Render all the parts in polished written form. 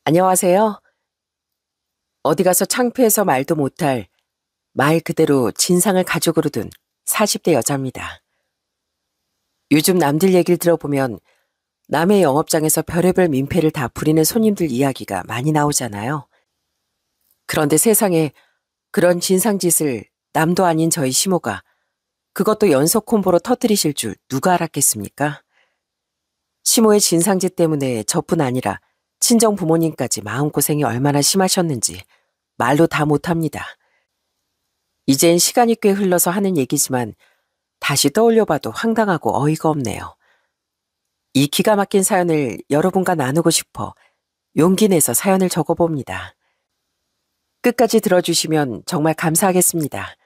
안녕하세요. 어디 가서 창피해서 말도 못할 말 그대로 진상을 가족으로 둔 40대 여자입니다. 요즘 남들 얘기를 들어보면 남의 영업장에서 별의별 민폐를 다 부리는 손님들 이야기가 많이 나오잖아요. 그런데 세상에 그런 진상짓을 남도 아닌 저희 시모가 그것도 연속 콤보로 터뜨리실 줄 누가 알았겠습니까? 시모의 진상짓 때문에 저뿐 아니라 친정 부모님까지 마음고생이 얼마나 심하셨는지 말로 다 못합니다. 이젠 시간이 꽤 흘러서 하는 얘기지만 다시 떠올려봐도 황당하고 어이가 없네요. 이 기가 막힌 사연을 여러분과 나누고 싶어 용기 내서 사연을 적어봅니다. 끝까지 들어주시면 정말 감사하겠습니다.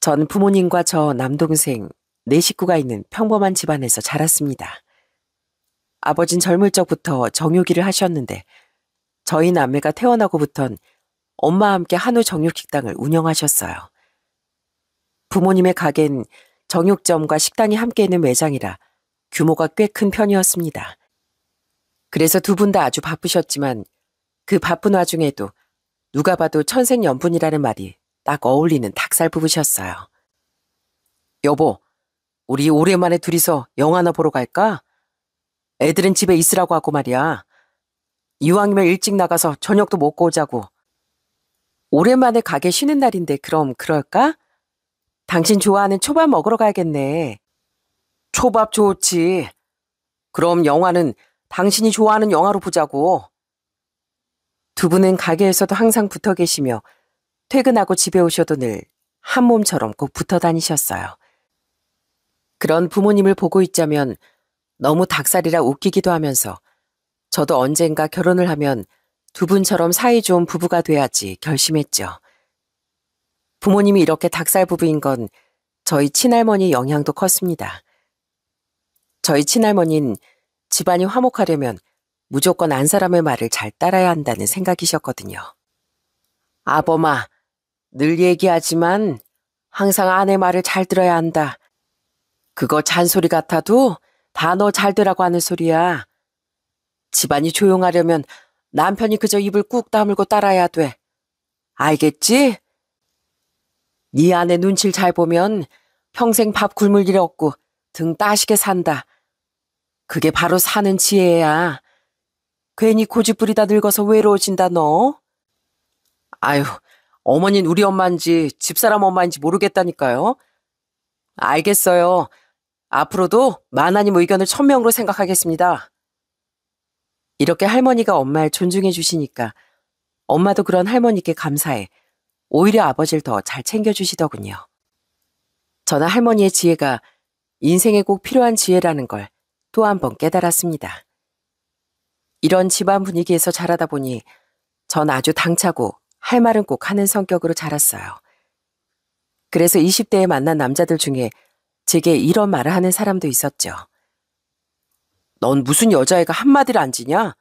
전 부모님과 저 남동생, 네 식구가 있는 평범한 집안에서 자랐습니다. 아버진 젊을 적부터 정육일을 하셨는데 저희 남매가 태어나고부턴 엄마와 함께 한우 정육식당을 운영하셨어요. 부모님의 가게는 정육점과 식당이 함께 있는 매장이라 규모가 꽤 큰 편이었습니다. 그래서 두 분 다 아주 바쁘셨지만 그 바쁜 와중에도 누가 봐도 천생연분이라는 말이 딱 어울리는 닭살 부부셨어요. 여보, 우리 오랜만에 둘이서 영화나 보러 갈까? 애들은 집에 있으라고 하고 말이야. 이왕이면 일찍 나가서 저녁도 먹고 오자고. 오랜만에 가게 쉬는 날인데 그럼 그럴까? 당신 좋아하는 초밥 먹으러 가야겠네. 초밥 좋지. 그럼 영화는 당신이 좋아하는 영화로 보자고. 두 분은 가게에서도 항상 붙어 계시며 퇴근하고 집에 오셔도 늘 한 몸처럼 꼭 붙어 다니셨어요. 그런 부모님을 보고 있자면 너무 닭살이라 웃기기도 하면서 저도 언젠가 결혼을 하면 두 분처럼 사이 좋은 부부가 돼야지 결심했죠. 부모님이 이렇게 닭살 부부인 건 저희 친할머니 영향도 컸습니다. 저희 친할머니는 집안이 화목하려면 무조건 안 사람의 말을 잘 따라야 한다는 생각이셨거든요. 아범아, 늘 얘기하지만 항상 아내 말을 잘 들어야 한다. 그거 잔소리 같아도 다 너 잘 되라고 하는 소리야. 집안이 조용하려면 남편이 그저 입을 꾹 다물고 따라야 돼. 알겠지? 네 아내 눈치를 잘 보면 평생 밥 굶을 일 없고 등 따시게 산다. 그게 바로 사는 지혜야. 괜히 고집부리다 늙어서 외로워진다 너. 아유, 어머니는 우리 엄마인지 집사람 엄마인지 모르겠다니까요. 알겠어요. 앞으로도 마나님 의견을 천명으로 생각하겠습니다. 이렇게 할머니가 엄마를 존중해 주시니까 엄마도 그런 할머니께 감사해 오히려 아버지를 더 잘 챙겨주시더군요. 저는 할머니의 지혜가 인생에 꼭 필요한 지혜라는 걸 또 한 번 깨달았습니다. 이런 집안 분위기에서 자라다 보니 전 아주 당차고 할 말은 꼭 하는 성격으로 자랐어요. 그래서 20대에 만난 남자들 중에 제게 이런 말을 하는 사람도 있었죠. 넌 무슨 여자애가 한마디를 안 지냐?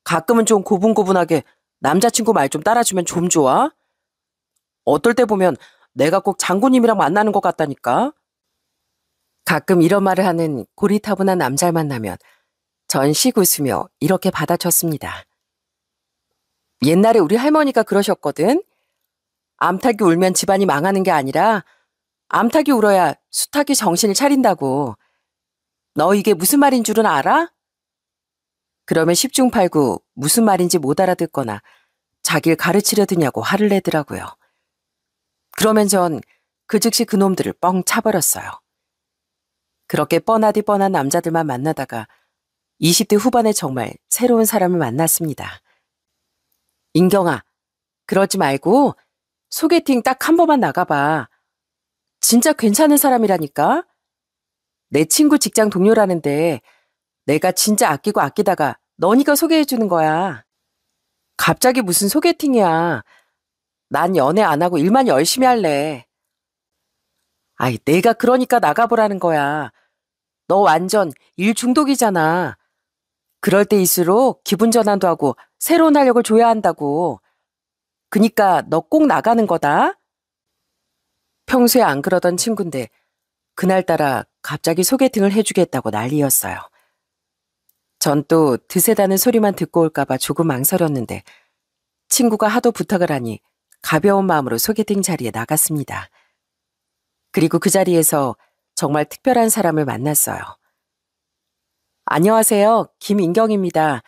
가끔은 좀 고분고분하게 남자친구 말 좀 따라주면 좀 좋아? 어떨 때 보면 내가 꼭 장군님이랑 만나는 것 같다니까? 가끔 이런 말을 하는 고리타분한 남자를 만나면 전 씩 웃으며 이렇게 받아쳤습니다. 옛날에 우리 할머니가 그러셨거든. 암탉이 울면 집안이 망하는 게 아니라 암탉이 울어야 수탉이 정신을 차린다고. 너 이게 무슨 말인 줄은 알아? 그러면 10중 8구 무슨 말인지 못 알아듣거나 자기를 가르치려 드냐고 화를 내더라고요. 그러면 전 그 즉시 그놈들을 뻥 차버렸어요. 그렇게 뻔하디 뻔한 남자들만 만나다가 20대 후반에 정말 새로운 사람을 만났습니다. 인경아, 그러지 말고 소개팅 딱 한 번만 나가봐. 진짜 괜찮은 사람이라니까? 내 친구 직장 동료라는데 내가 진짜 아끼고 아끼다가 너니까 소개해주는 거야. 갑자기 무슨 소개팅이야. 난 연애 안 하고 일만 열심히 할래. 아이, 내가 그러니까 나가보라는 거야. 너 완전 일 중독이잖아. 그럴 때일수록 기분 전환도 하고 새로운 활력을 줘야 한다고. 그니까 너 꼭 나가는 거다. 평소에 안 그러던 친구인데 그날따라 갑자기 소개팅을 해주겠다고 난리였어요. 전 또 드세다는 소리만 듣고 올까봐 조금 망설였는데 친구가 하도 부탁을 하니 가벼운 마음으로 소개팅 자리에 나갔습니다. 그리고 그 자리에서 정말 특별한 사람을 만났어요. 안녕하세요. 김인경입니다.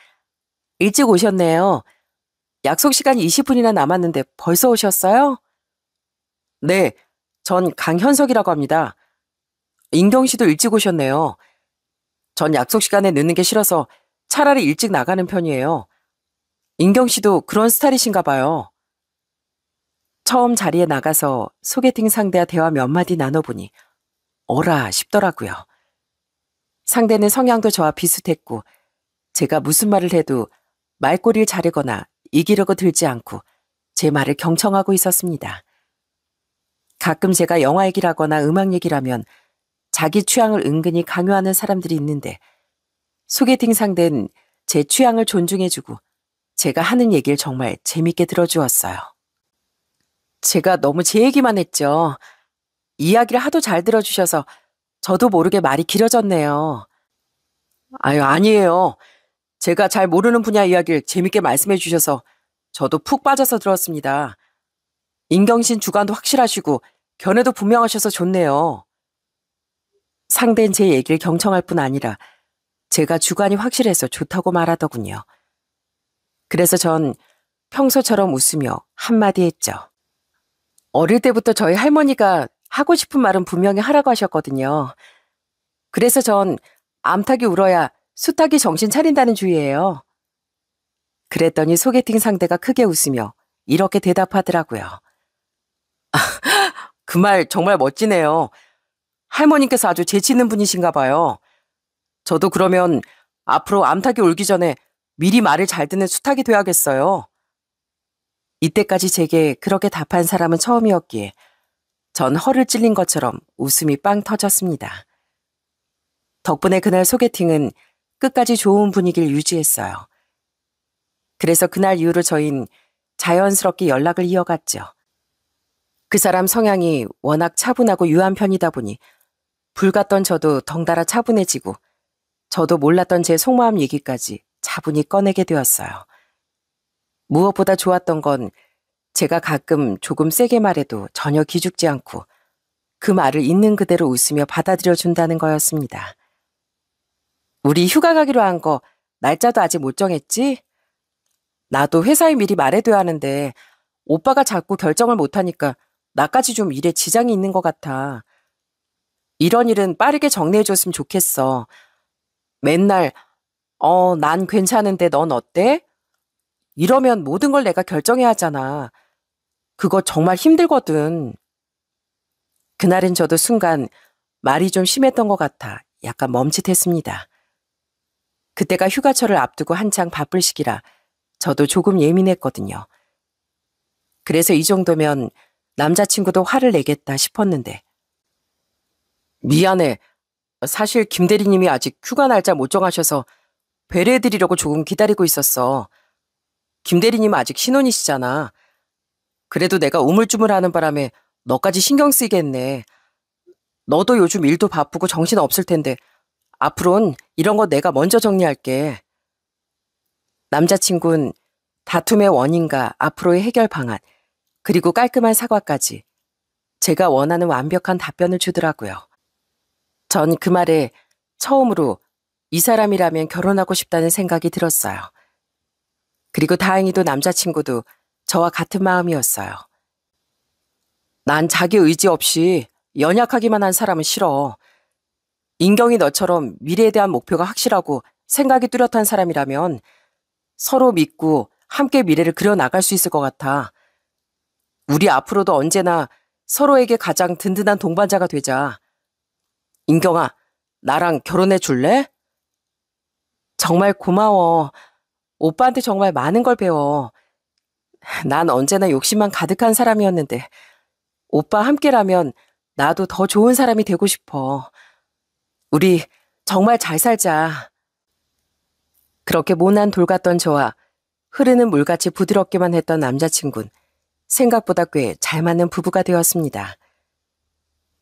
일찍 오셨네요. 약속 시간이 20분이나 남았는데 벌써 오셨어요? 네, 전 강현석이라고 합니다. 인경 씨도 일찍 오셨네요. 전 약속 시간에 늦는 게 싫어서 차라리 일찍 나가는 편이에요. 인경 씨도 그런 스타일이신가 봐요. 처음 자리에 나가서 소개팅 상대와 대화 몇 마디 나눠보니 어라 싶더라고요. 상대는 성향도 저와 비슷했고 제가 무슨 말을 해도 말꼬리를 자르거나 이기려고 들지 않고 제 말을 경청하고 있었습니다. 가끔 제가 영화 얘기를 하거나 음악 얘기를 하면 자기 취향을 은근히 강요하는 사람들이 있는데 소개팅 상대는 제 취향을 존중해주고 제가 하는 얘기를 정말 재밌게 들어주었어요. 제가 너무 제 얘기만 했죠. 이야기를 하도 잘 들어주셔서 저도 모르게 말이 길어졌네요. 아유, 아니에요. 제가 잘 모르는 분야 이야기를 재밌게 말씀해 주셔서 저도 푹 빠져서 들었습니다. 인경신 주관도 확실하시고 견해도 분명하셔서 좋네요. 상대는 제 얘기를 경청할 뿐 아니라 제가 주관이 확실해서 좋다고 말하더군요. 그래서 전 평소처럼 웃으며 한마디 했죠. 어릴 때부터 저희 할머니가 하고 싶은 말은 분명히 하라고 하셨거든요. 그래서 전 암탉이 울어야 수탉이 정신 차린다는 주의예요. 그랬더니 소개팅 상대가 크게 웃으며 이렇게 대답하더라고요. 그 말 정말 멋지네요. 할머니께서 아주 재치 있는 분이신가 봐요. 저도 그러면 앞으로 암탉이 울기 전에 미리 말을 잘 듣는 수탉이 돼야겠어요. 이때까지 제게 그렇게 답한 사람은 처음이었기에 전 허를 찔린 것처럼 웃음이 빵 터졌습니다. 덕분에 그날 소개팅은 끝까지 좋은 분위기를 유지했어요. 그래서 그날 이후로 저희는 자연스럽게 연락을 이어갔죠. 그 사람 성향이 워낙 차분하고 유한 편이다 보니 불 같던 저도 덩달아 차분해지고 저도 몰랐던 제 속마음 얘기까지 차분히 꺼내게 되었어요. 무엇보다 좋았던 건 제가 가끔 조금 세게 말해도 전혀 기죽지 않고 그 말을 있는 그대로 웃으며 받아들여 준다는 거였습니다. 우리 휴가 가기로 한 거 날짜도 아직 못 정했지? 나도 회사에 미리 말해둬야 하는데 오빠가 자꾸 결정을 못하니까 나까지 좀 일에 지장이 있는 것 같아. 이런 일은 빠르게 정리해줬으면 좋겠어. 맨날 난 괜찮은데 넌 어때? 이러면 모든 걸 내가 결정해야 하잖아. 그거 정말 힘들거든. 그날은 저도 순간 말이 좀 심했던 것 같아 약간 멈칫했습니다. 그때가 휴가철을 앞두고 한창 바쁠 시기라 저도 조금 예민했거든요. 그래서 이 정도면 남자친구도 화를 내겠다 싶었는데. 미안해. 사실 김 대리님이 아직 휴가 날짜 못 정하셔서 배려해드리려고 조금 기다리고 있었어. 김 대리님은 아직 신혼이시잖아. 그래도 내가 우물쭈물하는 바람에 너까지 신경 쓰이겠네. 너도 요즘 일도 바쁘고 정신 없을 텐데 앞으로는 이런 거 내가 먼저 정리할게. 남자친구는 다툼의 원인과 앞으로의 해결 방안, 그리고 깔끔한 사과까지 제가 원하는 완벽한 답변을 주더라고요. 전 그 말에 처음으로 이 사람이라면 결혼하고 싶다는 생각이 들었어요. 그리고 다행히도 남자친구도 저와 같은 마음이었어요. 난 자기 의지 없이 연약하기만 한 사람은 싫어. 인경이 너처럼 미래에 대한 목표가 확실하고 생각이 뚜렷한 사람이라면 서로 믿고 함께 미래를 그려나갈 수 있을 것 같아. 우리 앞으로도 언제나 서로에게 가장 든든한 동반자가 되자. 인경아, 나랑 결혼해 줄래? 정말 고마워. 오빠한테 정말 많은 걸 배워. 난 언제나 욕심만 가득한 사람이었는데 오빠 함께라면 나도 더 좋은 사람이 되고 싶어. 우리 정말 잘 살자. 그렇게 모난 돌 같던 저와 흐르는 물같이 부드럽게만 했던 남자친구는 생각보다 꽤 잘 맞는 부부가 되었습니다.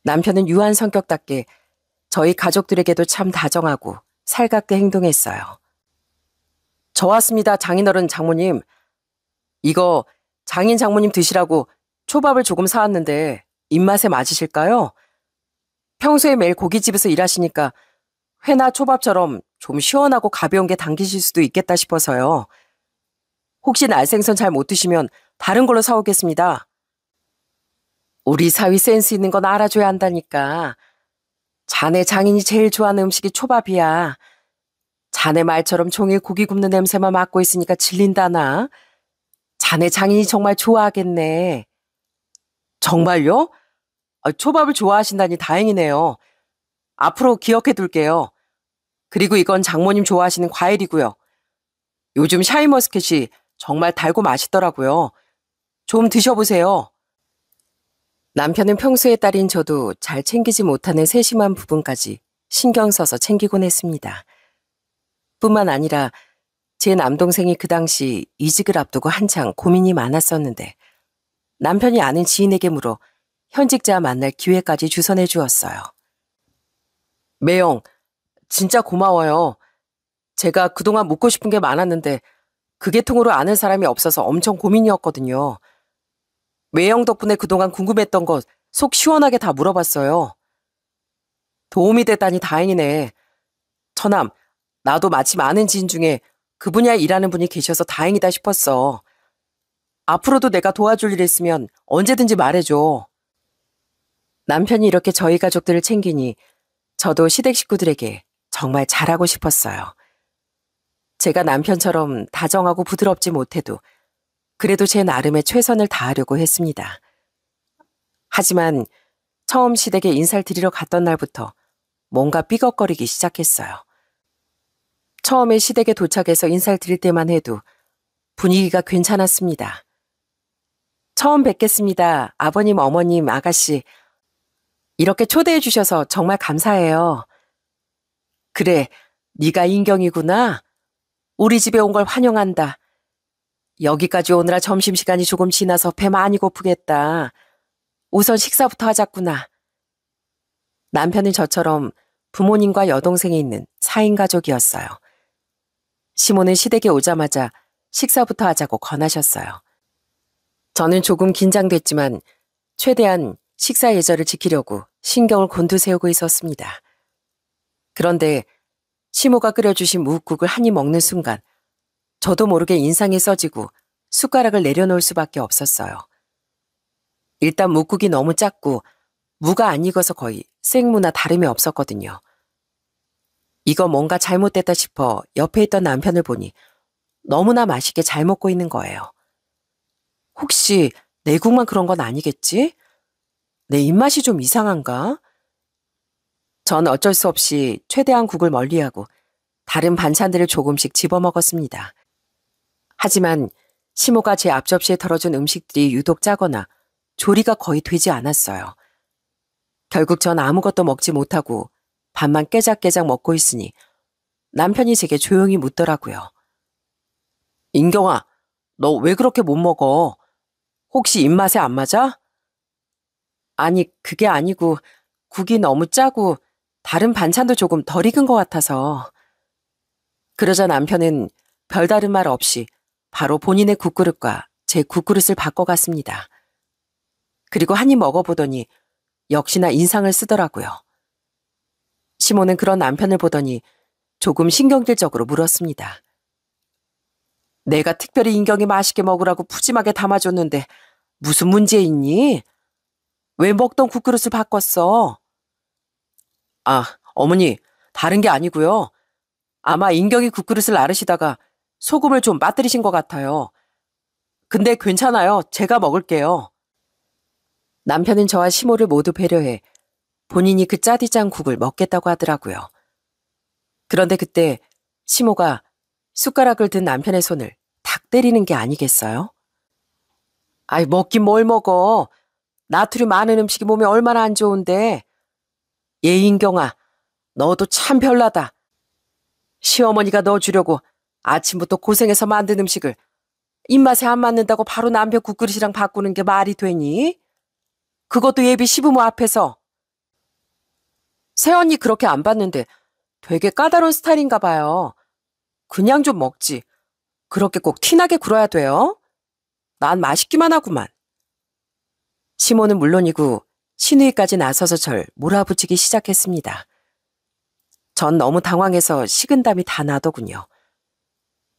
남편은 유한 성격답게 저희 가족들에게도 참 다정하고 살갑게 행동했어요. 저 왔습니다, 장인어른 장모님. 이거 장인 장모님 드시라고 초밥을 조금 사왔는데 입맛에 맞으실까요? 평소에 매일 고깃집에서 일하시니까 회나 초밥처럼 좀 시원하고 가벼운 게 당기실 수도 있겠다 싶어서요. 혹시 날생선 잘 못 드시면 다른 걸로 사오겠습니다. 우리 사위 센스 있는 건 알아줘야 한다니까. 자네 장인이 제일 좋아하는 음식이 초밥이야. 자네 말처럼 종일 고기 굽는 냄새만 맡고 있으니까 질린다나. 자네 장인이 정말 좋아하겠네. 정말요? 초밥을 좋아하신다니 다행이네요. 앞으로 기억해둘게요. 그리고 이건 장모님 좋아하시는 과일이고요. 요즘 샤인머스켓이 정말 달고 맛있더라고요. 좀 드셔보세요. 남편은 평소에 딸인 저도 잘 챙기지 못하는 세심한 부분까지 신경 써서 챙기곤 했습니다. 뿐만 아니라 제 남동생이 그 당시 이직을 앞두고 한창 고민이 많았었는데 남편이 아는 지인에게 물어 현직자 만날 기회까지 주선해 주었어요. 매영, 진짜 고마워요. 제가 그동안 묻고 싶은 게 많았는데 그 계통으로 아는 사람이 없어서 엄청 고민이었거든요. 매영 덕분에 그동안 궁금했던 것 속 시원하게 다 물어봤어요. 도움이 됐다니 다행이네. 처남, 나도 마침 아는 지인 중에 그 분야에 일하는 분이 계셔서 다행이다 싶었어. 앞으로도 내가 도와줄 일 있으면 언제든지 말해줘. 남편이 이렇게 저희 가족들을 챙기니 저도 시댁 식구들에게 정말 잘하고 싶었어요. 제가 남편처럼 다정하고 부드럽지 못해도 그래도 제 나름의 최선을 다하려고 했습니다. 하지만 처음 시댁에 인사를 드리러 갔던 날부터 뭔가 삐걱거리기 시작했어요. 처음에 시댁에 도착해서 인사를 드릴 때만 해도 분위기가 괜찮았습니다. 처음 뵙겠습니다. 아버님, 어머님, 아가씨. 이렇게 초대해 주셔서 정말 감사해요. 그래, 네가 인경이구나. 우리 집에 온 걸 환영한다. 여기까지 오느라 점심시간이 조금 지나서 배 많이 고프겠다. 우선 식사부터 하자꾸나. 남편은 저처럼 부모님과 여동생이 있는 4인 가족이었어요. 시모는 시댁에 오자마자 식사부터 하자고 권하셨어요. 저는 조금 긴장됐지만 최대한 식사 예절을 지키려고 신경을 곤두세우고 있었습니다. 그런데 시모가 끓여주신 무국을 한 입 먹는 순간 저도 모르게 인상이 써지고 숟가락을 내려놓을 수밖에 없었어요. 일단 묵국이 너무 작고 무가 안 익어서 거의 생무나 다름이 없었거든요. 이거 뭔가 잘못됐다 싶어 옆에 있던 남편을 보니 너무나 맛있게 잘 먹고 있는 거예요. 혹시 내 국만 그런 건 아니겠지? 내 입맛이 좀 이상한가? 전 어쩔 수 없이 최대한 국을 멀리하고 다른 반찬들을 조금씩 집어먹었습니다. 하지만 시모가 제 앞접시에 덜어준 음식들이 유독 짜거나 조리가 거의 되지 않았어요. 결국 전 아무것도 먹지 못하고 밥만 깨작깨작 먹고 있으니 남편이 제게 조용히 묻더라고요. 인경아, 너 왜 그렇게 못 먹어? 혹시 입맛에 안 맞아? 아니, 그게 아니고 국이 너무 짜고 다른 반찬도 조금 덜 익은 것 같아서. 그러자 남편은 별다른 말 없이 바로 본인의 국그릇과 제 국그릇을 바꿔갔습니다. 그리고 한 입 먹어보더니 역시나 인상을 쓰더라고요. 시모는 그런 남편을 보더니 조금 신경질적으로 물었습니다. 내가 특별히 인경이 맛있게 먹으라고 푸짐하게 담아줬는데 무슨 문제 있니? 왜 먹던 국그릇을 바꿨어? 아, 어머니, 다른 게 아니고요. 아마 인경이 국그릇을 나르시다가 소금을 좀 빠뜨리신 것 같아요. 근데 괜찮아요. 제가 먹을게요. 남편은 저와 시모를 모두 배려해 본인이 그 짜디짠 국을 먹겠다고 하더라고요. 그런데 그때 시모가 숟가락을 든 남편의 손을 탁 때리는 게 아니겠어요? 아이, 먹긴 뭘 먹어. 나트륨 많은 음식이 몸에 얼마나 안 좋은데. 예인경아, 너도 참 별나다. 시어머니가 너 주려고 아침부터 고생해서 만든 음식을 입맛에 안 맞는다고 바로 남편 국그릇이랑 바꾸는 게 말이 되니? 그것도 예비 시부모 앞에서. 새언니 그렇게 안 봤는데 되게 까다로운 스타일인가 봐요. 그냥 좀 먹지. 그렇게 꼭 티나게 굴어야 돼요? 난 맛있기만 하구만. 시모는 물론이고 신우이까지 나서서 절 몰아붙이기 시작했습니다. 전 너무 당황해서 식은땀이 다 나더군요.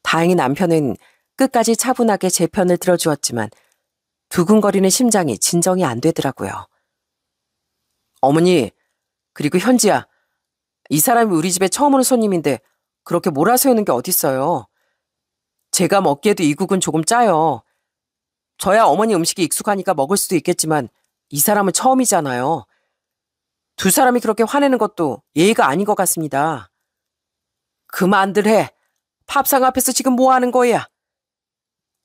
다행히 남편은 끝까지 차분하게 제 편을 들어주었지만 두근거리는 심장이 진정이 안 되더라고요. 어머니, 그리고 현지야. 이 사람이 우리 집에 처음 오는 손님인데 그렇게 몰아세우는 게 어딨어요. 제가 먹기에도 이 국은 조금 짜요. 저야 어머니 음식이 익숙하니까 먹을 수도 있겠지만 이 사람은 처음이잖아요. 두 사람이 그렇게 화내는 것도 예의가 아닌 것 같습니다. 그만들 해. 팝상 앞에서 지금 뭐 하는 거야?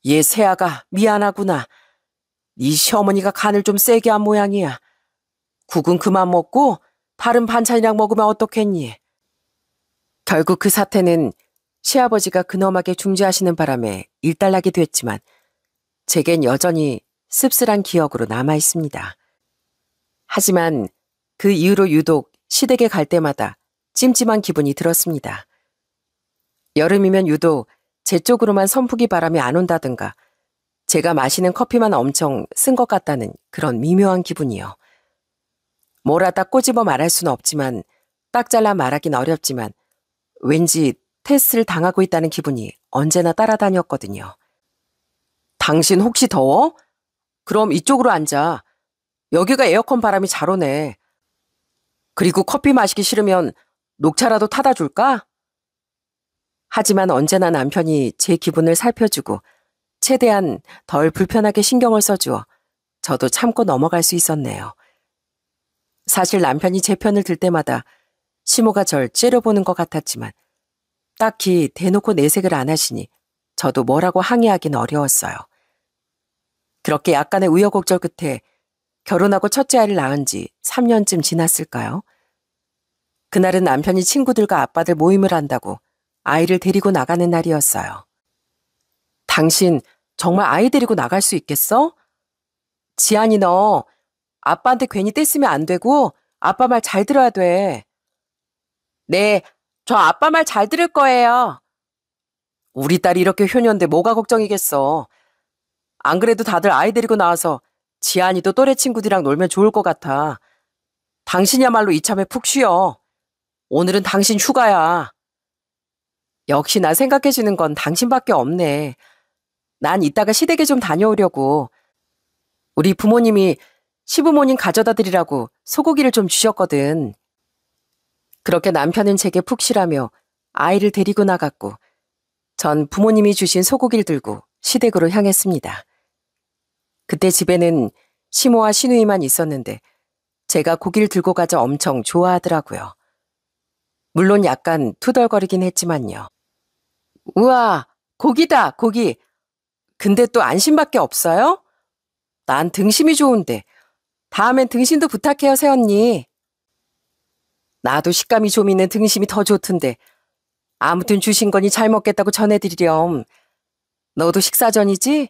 얘 새아가 미안하구나. 네 시어머니가 간을 좀 세게 한 모양이야. 국은 그만 먹고 다른 반찬이랑 먹으면 어떻겠니? 결국 그 사태는 시아버지가 근엄하게 중지하시는 바람에 일단락이 됐지만 제겐 여전히 씁쓸한 기억으로 남아 있습니다. 하지만 그 이후로 유독 시댁에 갈 때마다 찜찜한 기분이 들었습니다. 여름이면 유독 제 쪽으로만 선풍기 바람이 안 온다든가 제가 마시는 커피만 엄청 쓴 것 같다는 그런 미묘한 기분이요. 뭘 하다 꼬집어 말할 수는 없지만 딱 잘라 말하긴 어렵지만 왠지 테스트를 당하고 있다는 기분이 언제나 따라다녔거든요. 당신 혹시 더워? 그럼 이쪽으로 앉아. 여기가 에어컨 바람이 잘 오네. 그리고 커피 마시기 싫으면 녹차라도 타다 줄까? 하지만 언제나 남편이 제 기분을 살펴주고 최대한 덜 불편하게 신경을 써주어 저도 참고 넘어갈 수 있었네요. 사실 남편이 제 편을 들 때마다 시모가 절 째려보는 것 같았지만 딱히 대놓고 내색을 안 하시니 저도 뭐라고 항의하긴 어려웠어요. 그렇게 약간의 우여곡절 끝에 결혼하고 첫째 아이를 낳은 지 3년쯤 지났을까요? 그날은 남편이 친구들과 아빠들 모임을 한다고 아이를 데리고 나가는 날이었어요. 당신 정말 아이 데리고 나갈 수 있겠어? 지안이 너 아빠한테 괜히 떼쓰면 안 되고 아빠 말 잘 들어야 돼. 네, 저 아빠 말 잘 들을 거예요. 우리 딸이 이렇게 효녀인데 뭐가 걱정이겠어. 안 그래도 다들 아이 데리고 나와서 지안이도 또래 친구들이랑 놀면 좋을 것 같아. 당신이야말로 이참에 푹 쉬어. 오늘은 당신 휴가야. 역시 나 생각해주는 건 당신밖에 없네. 난 이따가 시댁에 좀 다녀오려고. 우리 부모님이 시부모님 가져다 드리라고 소고기를 좀 주셨거든. 그렇게 남편은 제게 푹 쉬라며 아이를 데리고 나갔고 전 부모님이 주신 소고기를 들고 시댁으로 향했습니다. 그때 집에는 시모와 시누이만 있었는데 제가 고기를 들고 가자 엄청 좋아하더라고요. 물론 약간 투덜거리긴 했지만요. 우와, 고기다, 고기. 근데 또 안심밖에 없어요? 난 등심이 좋은데. 다음엔 등심도 부탁해요, 새언니. 나도 식감이 좀 있는 등심이 더 좋던데. 아무튼 주신 거니 잘 먹겠다고 전해드리렴. 너도 식사 전이지?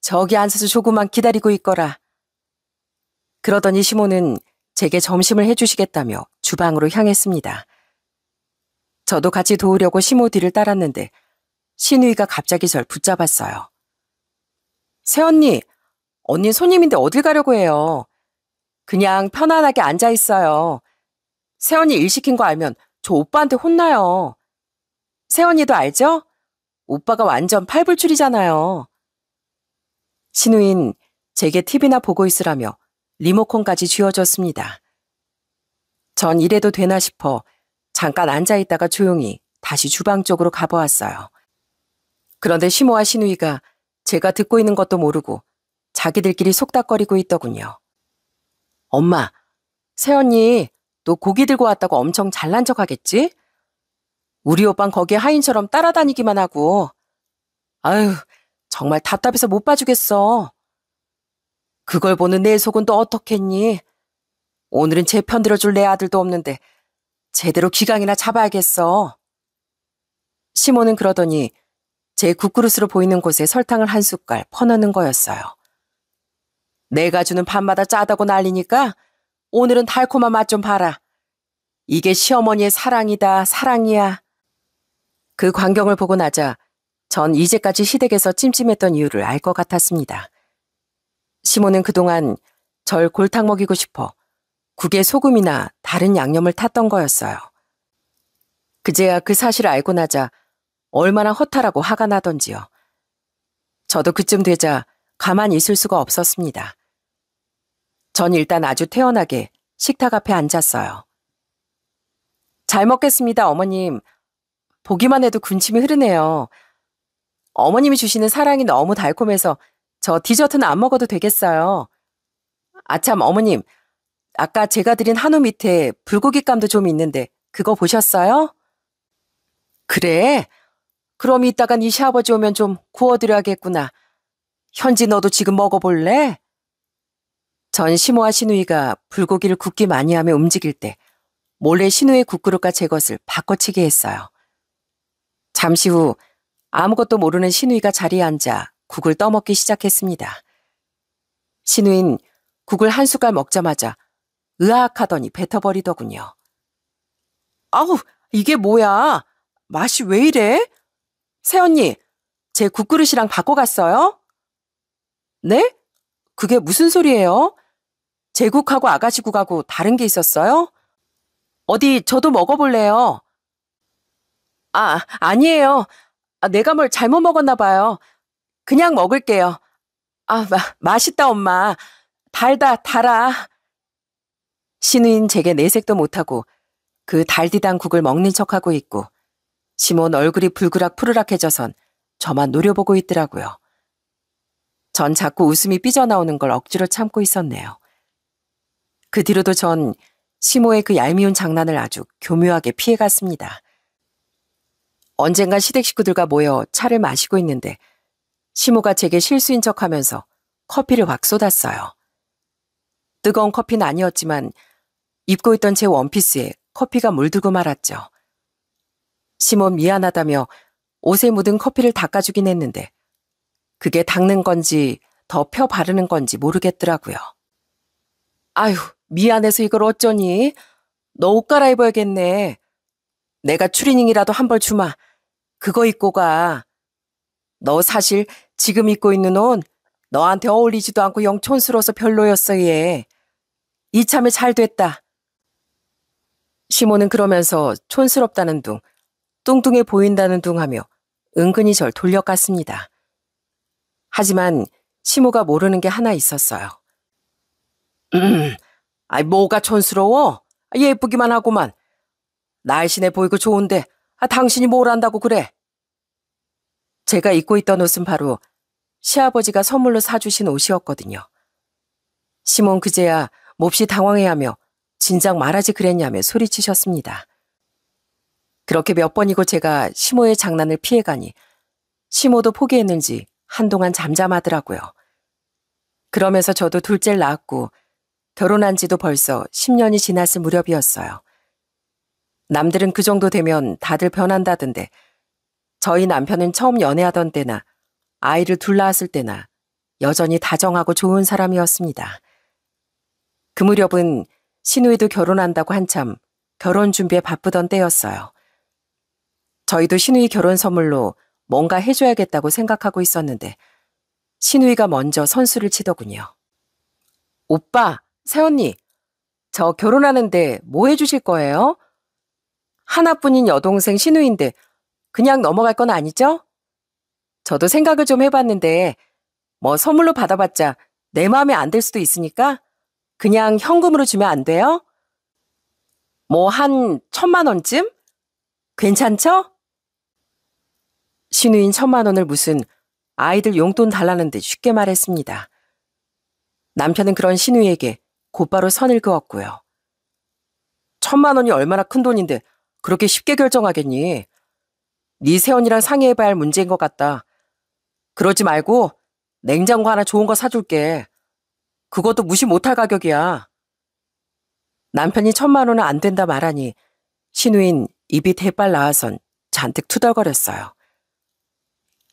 저기 앉아서 조금만 기다리고 있거라. 그러더니 시모는 제게 점심을 해주시겠다며 주방으로 향했습니다. 저도 같이 도우려고 시모 뒤를 따랐는데 시누이가 갑자기 절 붙잡았어요. 새언니, 언니 손님인데 어딜 가려고 해요? 그냥 편안하게 앉아있어요. 새언니 일 시킨 거 알면 저 오빠한테 혼나요. 새언니도 알죠? 오빠가 완전 팔불출이잖아요. 시누인 제게 TV나 보고 있으라며 리모컨까지 쥐어줬습니다. 전 이래도 되나 싶어 잠깐 앉아있다가 조용히 다시 주방 쪽으로 가보았어요. 그런데 시모와 시누이가 제가 듣고 있는 것도 모르고 자기들끼리 속닥거리고 있더군요. 엄마, 새언니 너 고기 들고 왔다고 엄청 잘난 척 하겠지? 우리 오빤 거기에 하인처럼 따라다니기만 하고. 아유, 정말 답답해서 못 봐주겠어. 그걸 보는 내 속은 또 어떻겠니? 오늘은 제 편 들어줄 내 아들도 없는데 제대로 기강이나 잡아야겠어. 시모는 그러더니 제 국그릇으로 보이는 곳에 설탕을 한 숟갈 퍼넣는 거였어요. 내가 주는 밥마다 짜다고 난리니까 오늘은 달콤한 맛 좀 봐라. 이게 시어머니의 사랑이다, 사랑이야. 그 광경을 보고 나자 전 이제까지 시댁에서 찜찜했던 이유를 알 것 같았습니다. 시모는 그동안 절 골탕 먹이고 싶어 국에 소금이나 다른 양념을 탔던 거였어요. 그제야 그 사실을 알고 나자 얼마나 허탈하고 화가 나던지요. 저도 그쯤 되자 가만히 있을 수가 없었습니다. 전 일단 아주 태연하게 식탁 앞에 앉았어요. 잘 먹겠습니다, 어머님. 보기만 해도 군침이 흐르네요. 어머님이 주시는 사랑이 너무 달콤해서 저 디저트는 안 먹어도 되겠어요. 아참, 어머님. 아까 제가 드린 한우 밑에 불고기감도 좀 있는데 그거 보셨어요? 그래? 그럼 이따가 네 시아버지 오면 좀 구워드려야겠구나. 현지 너도 지금 먹어볼래? 전 시모와 시누이가 불고기를 굽기 많이 하며 움직일 때 몰래 시누이의 국그릇과 제 것을 바꿔치기 했어요. 잠시 후 아무것도 모르는 시누이가 자리에 앉아 국을 떠먹기 시작했습니다. 시누이는 국을 한 숟갈 먹자마자 으악 하더니 뱉어버리더군요. 아우, 이게 뭐야? 맛이 왜 이래? 새언니, 제 국그릇이랑 바꿔갔어요? 네? 그게 무슨 소리예요? 제 국하고 아가씨 국하고 다른 게 있었어요? 어디 저도 먹어볼래요? 아니에요. 내가 뭘 잘못 먹었나 봐요. 그냥 먹을게요. 맛있다, 엄마. 달아. 시누인 제게 내색도 못하고 그 달디단 국을 먹는 척하고 있고 시몬 얼굴이 불그락 푸르락해져선 저만 노려보고 있더라고요. 전 자꾸 웃음이 삐져나오는 걸 억지로 참고 있었네요. 그 뒤로도 전 시모의 그 얄미운 장난을 아주 교묘하게 피해갔습니다. 언젠가 시댁 식구들과 모여 차를 마시고 있는데 시모가 제게 실수인 척하면서 커피를 확 쏟았어요. 뜨거운 커피는 아니었지만 입고 있던 제 원피스에 커피가 물들고 말았죠. 시모 미안하다며 옷에 묻은 커피를 닦아주긴 했는데 그게 닦는 건지 더 펴 바르는 건지 모르겠더라고요. 아휴, 미안해서 이걸 어쩌니? 너 옷 갈아입어야겠네. 내가 추리닝이라도 한 벌 주마. 그거 입고 가. 너 사실 지금 입고 있는 옷 너한테 어울리지도 않고 영 촌스러워서 별로였어, 얘. 이참에 잘 됐다. 시모는 그러면서 촌스럽다는 둥, 뚱뚱해 보인다는 둥 하며 은근히 절 돌려깠습니다. 하지만 시모가 모르는 게 하나 있었어요. 뭐가 촌스러워? 예쁘기만 하구만. 날씬해 보이고 좋은데 당신이 뭘 안다고 그래? 제가 입고 있던 옷은 바로 시아버지가 선물로 사주신 옷이었거든요. 시몬 그제야 몹시 당황해하며 진작 말하지 그랬냐며 소리치셨습니다. 그렇게 몇 번이고 제가 시모의 장난을 피해가니 시모도 포기했는지 한동안 잠잠하더라고요. 그러면서 저도 둘째를 낳았고 결혼한 지도 벌써 10년이 지났을 무렵이었어요. 남들은 그 정도 되면 다들 변한다던데 저희 남편은 처음 연애하던 때나 아이를 둘 낳았을 때나 여전히 다정하고 좋은 사람이었습니다. 그 무렵은 시누이도 결혼한다고 한참 결혼 준비에 바쁘던 때였어요. 저희도 시누이 결혼 선물로 뭔가 해줘야겠다고 생각하고 있었는데 시누이가 먼저 선수를 치더군요. 오빠, 새언니, 저 결혼하는데 뭐 해주실 거예요? 하나뿐인 여동생 시누이인데 그냥 넘어갈 건 아니죠? 저도 생각을 좀 해봤는데 뭐 선물로 받아봤자 내 마음에 안 들 수도 있으니까 그냥 현금으로 주면 안 돼요? 뭐 한 1,000만 원쯤? 괜찮죠? 시누인 1,000만 원을 무슨 아이들 용돈 달라는 데 쉽게 말했습니다. 남편은 그런 시누이에게 곧바로 선을 그었고요. 1,000만 원이 얼마나 큰 돈인데 그렇게 쉽게 결정하겠니? 네 새언니랑 상의해봐야 할 문제인 것 같다. 그러지 말고 냉장고 하나 좋은 거 사줄게. 그것도 무시 못할 가격이야. 남편이 1,000만 원은 안 된다 말하니 시누인 입이 대빨 나와선 잔뜩 투덜거렸어요.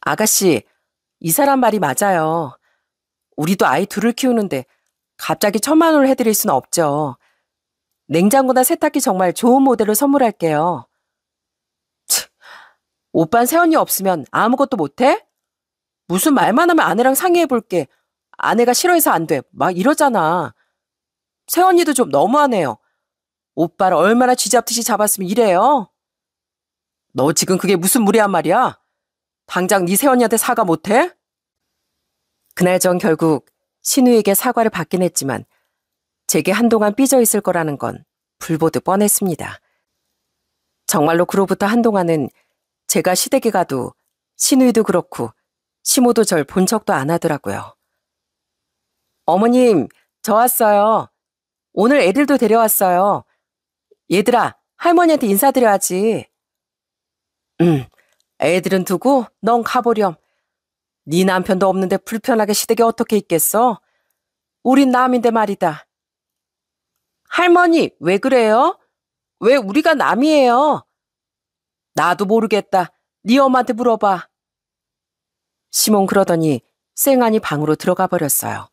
아가씨, 이 사람 말이 맞아요. 우리도 아이 둘을 키우는데 갑자기 1,000만 원을 해드릴 수는 없죠. 냉장고나 세탁기 정말 좋은 모델로 선물할게요. 오빤 새언니 없으면 아무것도 못해? 무슨 말만 하면 아내랑 상의해볼게. 아내가 싫어해서 안 돼. 막 이러잖아. 새언니도 좀 너무하네요. 오빠를 얼마나 쥐잡듯이 잡았으면 이래요? 너 지금 그게 무슨 무례한 말이야? 당장 네 새언니한테 사과 못해? 그날 전 결국 신우에게 사과를 받긴 했지만 제게 한동안 삐져 있을 거라는 건 불보듯 뻔했습니다. 정말로 그로부터 한동안은 제가 시댁에 가도 신우이도 그렇고 시모도 절 본 척도 안 하더라고요. 어머님, 저 왔어요. 오늘 애들도 데려왔어요. 얘들아, 할머니한테 인사드려야지. 애들은 두고 넌 가보렴. 네 남편도 없는데 불편하게 시댁에 어떻게 있겠어? 우린 남인데 말이다. 할머니, 왜 그래요? 왜 우리가 남이에요? 나도 모르겠다. 네 엄마한테 물어봐. 시몬 그러더니 쌩하니 방으로 들어가 버렸어요.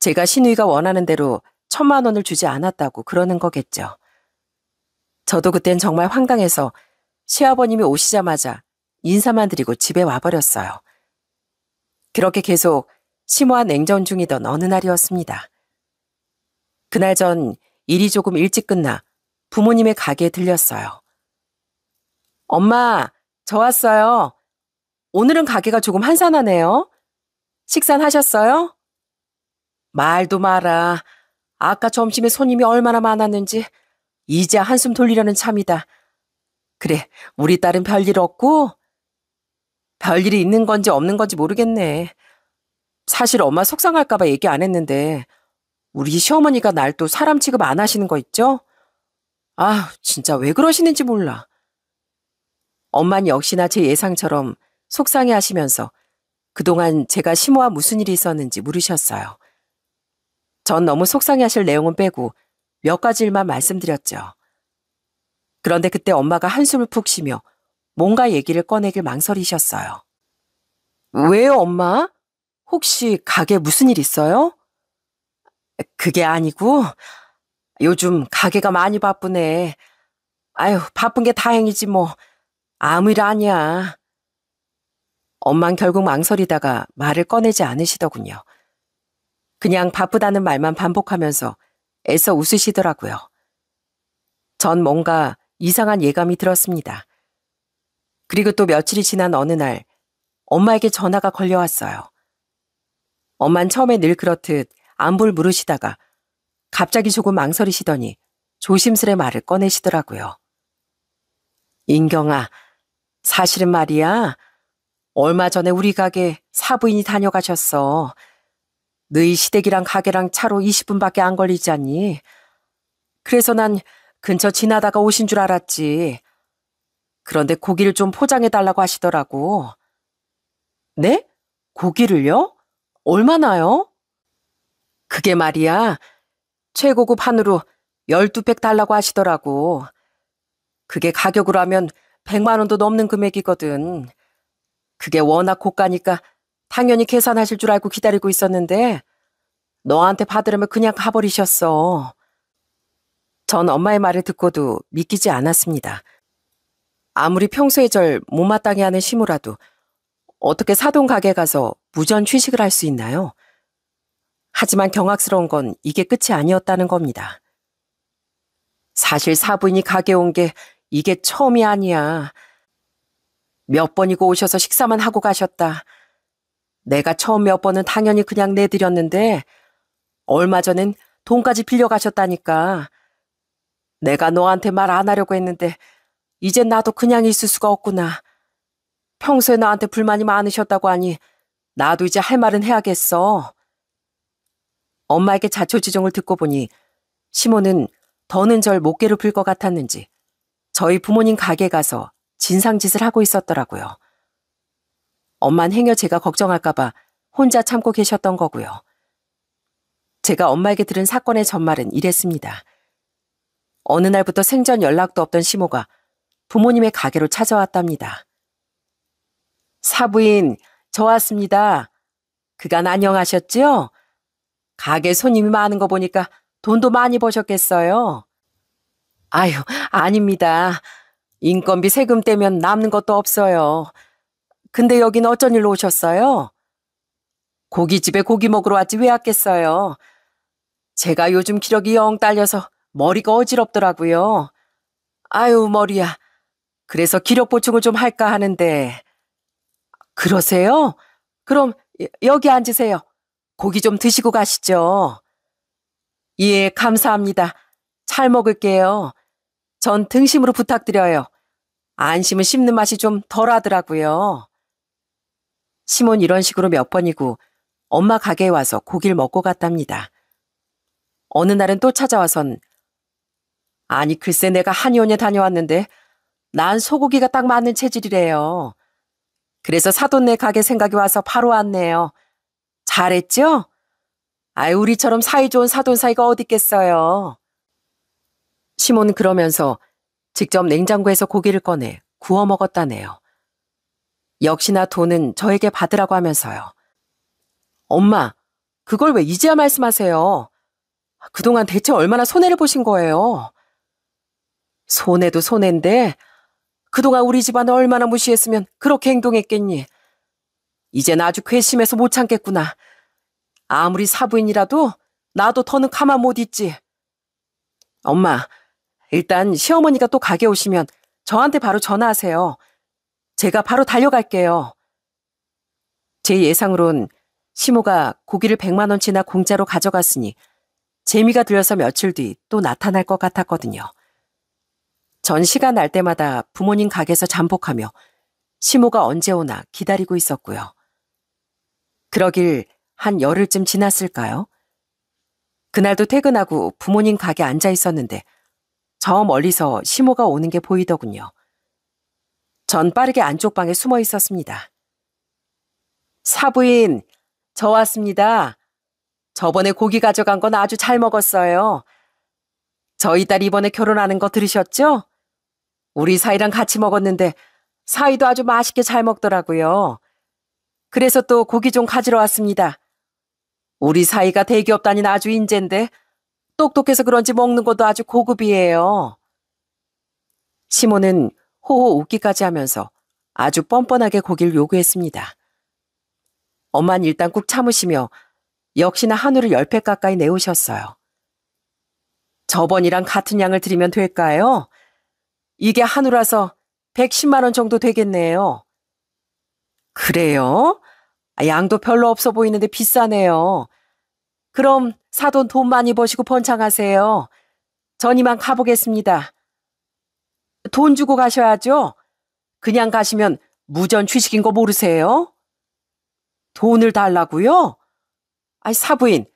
제가 신우이가 원하는 대로 1,000만 원을 주지 않았다고 그러는 거겠죠. 저도 그땐 정말 황당해서 시아버님이 오시자마자 인사만 드리고 집에 와버렸어요. 그렇게 계속 심오한 냉전 중이던 어느 날이었습니다. 그날 전 일이 조금 일찍 끝나 부모님의 가게에 들렸어요. 엄마, 저 왔어요. 오늘은 가게가 조금 한산하네요. 식사는 하셨어요? 말도 마라. 아까 점심에 손님이 얼마나 많았는지 이제 한숨 돌리려는 참이다. 그래, 우리 딸은 별일 없고? 별일이 있는 건지 없는 건지 모르겠네. 사실 엄마 속상할까 봐 얘기 안 했는데 우리 시어머니가 날 또 사람 취급 안 하시는 거 있죠? 아, 진짜 왜 그러시는지 몰라. 엄마는 역시나 제 예상처럼 속상해 하시면서 그동안 제가 시모와 무슨 일이 있었는지 물으셨어요. 전 너무 속상해 하실 내용은 빼고 몇 가지 일만 말씀드렸죠. 그런데 그때 엄마가 한숨을 푹 쉬며 뭔가 얘기를 꺼내길 망설이셨어요. 왜요, 엄마? 혹시 가게 무슨 일 있어요? 그게 아니고 요즘 가게가 많이 바쁘네. 아유, 바쁜 게 다행이지 뭐. 아무 일 아니야. 엄만 결국 망설이다가 말을 꺼내지 않으시더군요. 그냥 바쁘다는 말만 반복하면서 애써 웃으시더라고요. 전 뭔가 이상한 예감이 들었습니다. 그리고 또 며칠이 지난 어느 날 엄마에게 전화가 걸려왔어요. 엄만 처음에 늘 그렇듯 안부를 물으시다가 갑자기 조금 망설이시더니 조심스레 말을 꺼내시더라고요. 인경아, 사실은 말이야. 얼마 전에 우리 가게 사부인이 다녀가셨어. 너희 시댁이랑 가게랑 차로 20분밖에 안 걸리지 않니? 그래서 난 근처 지나다가 오신 줄 알았지. 그런데 고기를 좀 포장해달라고 하시더라고. 네? 고기를요? 얼마나요? 그게 말이야. 최고급 한우로 12팩 달라고 하시더라고. 그게 가격으로 하면 100만 원도 넘는 금액이거든. 그게 워낙 고가니까 당연히 계산하실 줄 알고 기다리고 있었는데 너한테 받으려면 그냥 가버리셨어. 전 엄마의 말을 듣고도 믿기지 않았습니다. 아무리 평소에 절 못마땅해 하는 시무라도 어떻게 사돈 가게 가서 무전 취식을 할 수 있나요? 하지만 경악스러운 건 이게 끝이 아니었다는 겁니다. 사실 사부인이 가게 온 게 이게 처음이 아니야. 몇 번이고 오셔서 식사만 하고 가셨다. 내가 처음 몇 번은 당연히 그냥 내드렸는데 얼마 전엔 돈까지 빌려가셨다니까. 내가 너한테 말 안 하려고 했는데 이젠 나도 그냥 있을 수가 없구나. 평소에 나한테 불만이 많으셨다고 하니 나도 이제 할 말은 해야겠어. 엄마에게 자초지종을 듣고 보니 시모는 더는 절 못 괴롭힐 것 같았는지 저희 부모님 가게에 가서 진상짓을 하고 있었더라고요. 엄만 행여 제가 걱정할까봐 혼자 참고 계셨던 거고요. 제가 엄마에게 들은 사건의 전말은 이랬습니다. 어느 날부터 생전 연락도 없던 시모가 부모님의 가게로 찾아왔답니다. 사부인, 저 왔습니다. 그간 안녕하셨죠? 가게 손님이 많은 거 보니까 돈도 많이 버셨겠어요? 아유, 아닙니다. 인건비 세금 떼면 남는 것도 없어요. 근데 여긴 어쩐 일로 오셨어요? 고깃집에 고기 먹으러 왔지 왜 왔겠어요? 제가 요즘 기력이 영 딸려서 머리가 어지럽더라고요. 아유, 머리야. 그래서 기력 보충을 좀 할까 하는데. 그러세요? 그럼 여기 앉으세요. 고기 좀 드시고 가시죠. 예, 감사합니다. 잘 먹을게요. 전 등심으로 부탁드려요. 안심은 씹는 맛이 좀 덜하더라고요. 시몬 이런 식으로 몇 번이고 엄마 가게에 와서 고기를 먹고 갔답니다. 어느 날은 또 찾아와선 아니 글쎄 내가 한의원에 다녀왔는데 난 소고기가 딱 맞는 체질이래요. 그래서 사돈네 가게 생각이 와서 바로 왔네요. 잘했죠? 아이 우리처럼 사이좋은 사돈 사이가 어디 있겠어요. 시몬은 그러면서 직접 냉장고에서 고기를 꺼내 구워 먹었다네요. 역시나 돈은 저에게 받으라고 하면서요. 엄마, 그걸 왜 이제야 말씀하세요? 그동안 대체 얼마나 손해를 보신 거예요? 손해도 손해인데 그동안 우리 집안을 얼마나 무시했으면 그렇게 행동했겠니? 이젠 아주 괘씸해서 못 참겠구나. 아무리 사부인이라도 나도 더는 가만 못 있지. 엄마, 일단 시어머니가 또 가게 오시면 저한테 바로 전화하세요. 제가 바로 달려갈게요. 제 예상으론 시모가 고기를 100만 원치나 공짜로 가져갔으니 재미가 들려서 며칠 뒤 또 나타날 것 같았거든요. 전 시간 날 때마다 부모님 가게에서 잠복하며 시모가 언제 오나 기다리고 있었고요. 그러길 한 열흘쯤 지났을까요? 그날도 퇴근하고 부모님 가게 앉아 있었는데 저 멀리서 시모가 오는 게 보이더군요. 전 빠르게 안쪽 방에 숨어 있었습니다. 사부인, 저 왔습니다. 저번에 고기 가져간 건 아주 잘 먹었어요. 저희 딸 이번에 결혼하는 거 들으셨죠? 우리 사이랑 같이 먹었는데 사이도 아주 맛있게 잘 먹더라고요. 그래서 또 고기 좀 가지러 왔습니다. 우리 사이가 대기업 다닌 아주 인재인데 똑똑해서 그런지 먹는 것도 아주 고급이에요. 시모는 호호 웃기까지 하면서 아주 뻔뻔하게 고기를 요구했습니다. 엄마는 일단 꾹 참으시며 역시나 한우를 10팩 가까이 내오셨어요. 저번이랑 같은 양을 드리면 될까요? 이게 한우라서 110만 원 정도 되겠네요. 그래요? 양도 별로 없어 보이는데 비싸네요. 그럼 사돈 돈 많이 버시고 번창하세요. 전 이만 가보겠습니다. 돈 주고 가셔야죠. 그냥 가시면 무전 취식인 거 모르세요? 돈을 달라고요? 아이 사부인,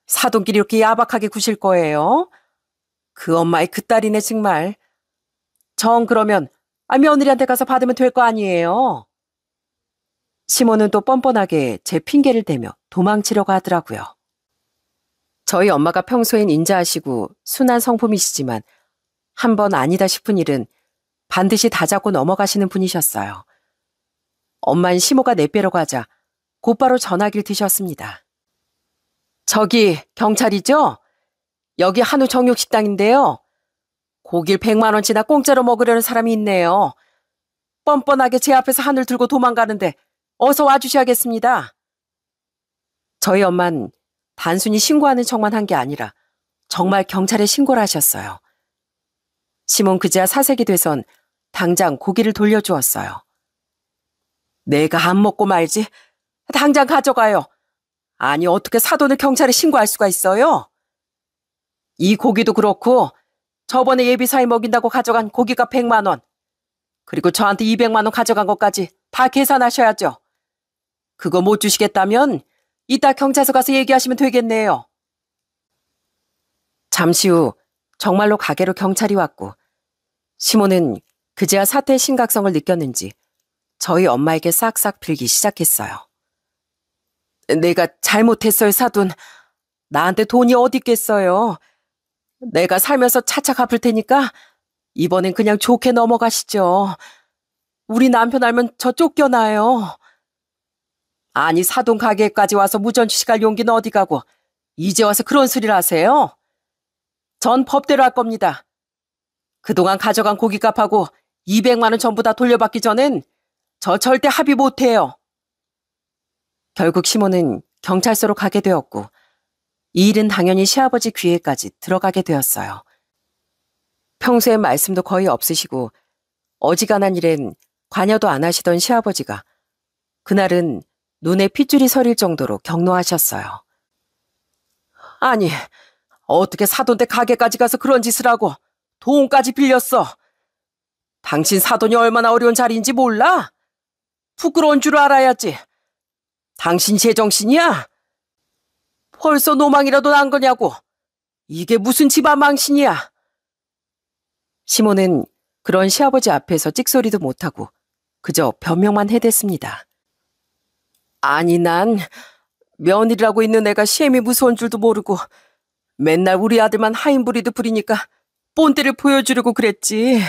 사돈끼리 이렇게 야박하게 구실 거예요? 그 엄마의 그 딸이네 정말. 정 그러면 며느리한테 가서 받으면 될 거 아니에요. 시모는 또 뻔뻔하게 제 핑계를 대며 도망치려고 하더라고요. 저희 엄마가 평소엔 인자하시고 순한 성품이시지만 한 번 아니다 싶은 일은 반드시 다잡고 넘어가시는 분이셨어요. 엄마는 시모가 내빼려고 하자 곧바로 전화기를 드셨습니다. 저기 경찰이죠? 여기 한우 정육식당인데요. 고기를 100만 원치나 공짜로 먹으려는 사람이 있네요. 뻔뻔하게 제 앞에서 한우를 들고 도망가는데 어서 와주셔야겠습니다. 저희 엄만 단순히 신고하는 척만 한 게 아니라 정말 경찰에 신고를 하셨어요. 시몬 그제야 사색이 돼선 당장 고기를 돌려주었어요. 내가 안 먹고 말지. 당장 가져가요. 아니 어떻게 사돈을 경찰에 신고할 수가 있어요? 이 고기도 그렇고 저번에 예비사위 먹인다고 가져간 고기가 100만 원. 그리고 저한테 200만 원 가져간 것까지 다 계산하셔야죠. 그거 못 주시겠다면 이따 경찰서 가서 얘기하시면 되겠네요. 잠시 후 정말로 가게로 경찰이 왔고 시모는 그제야 사태의 심각성을 느꼈는지 저희 엄마에게 싹싹 빌기 시작했어요. 내가 잘못했어요, 사돈. 나한테 돈이 어디 있겠어요. 내가 살면서 차차 갚을 테니까 이번엔 그냥 좋게 넘어가시죠. 우리 남편 알면 저 쫓겨나요. 아니 사돈 가게까지 와서 무전취식할 용기는 어디 가고 이제 와서 그런 소리를 하세요? 전 법대로 할 겁니다. 그동안 가져간 고깃값하고 200만 원 전부 다 돌려받기 전엔 저 절대 합의 못해요. 결국 시모는 경찰서로 가게 되었고 이 일은 당연히 시아버지 귀에까지 들어가게 되었어요. 평소엔 말씀도 거의 없으시고 어지간한 일엔 관여도 안 하시던 시아버지가 그날은 눈에 핏줄이 서릴 정도로 격노하셨어요. 아니, 어떻게 사돈댁 가게까지 가서 그런 짓을 하고 돈까지 빌렸어? 당신 사돈이 얼마나 어려운 자리인지 몰라? 부끄러운 줄 알아야지. 당신 제정신이야? 벌써 노망이라도 난 거냐고. 이게 무슨 집안 망신이야. 시모는 그런 시아버지 앞에서 찍소리도 못하고 그저 변명만 해댔습니다. 아니, 난 며느리라고 있는 애가 시엠이 무서운 줄도 모르고 맨날 우리 아들만 하인부리도 부리니까 본때를 보여주려고 그랬지.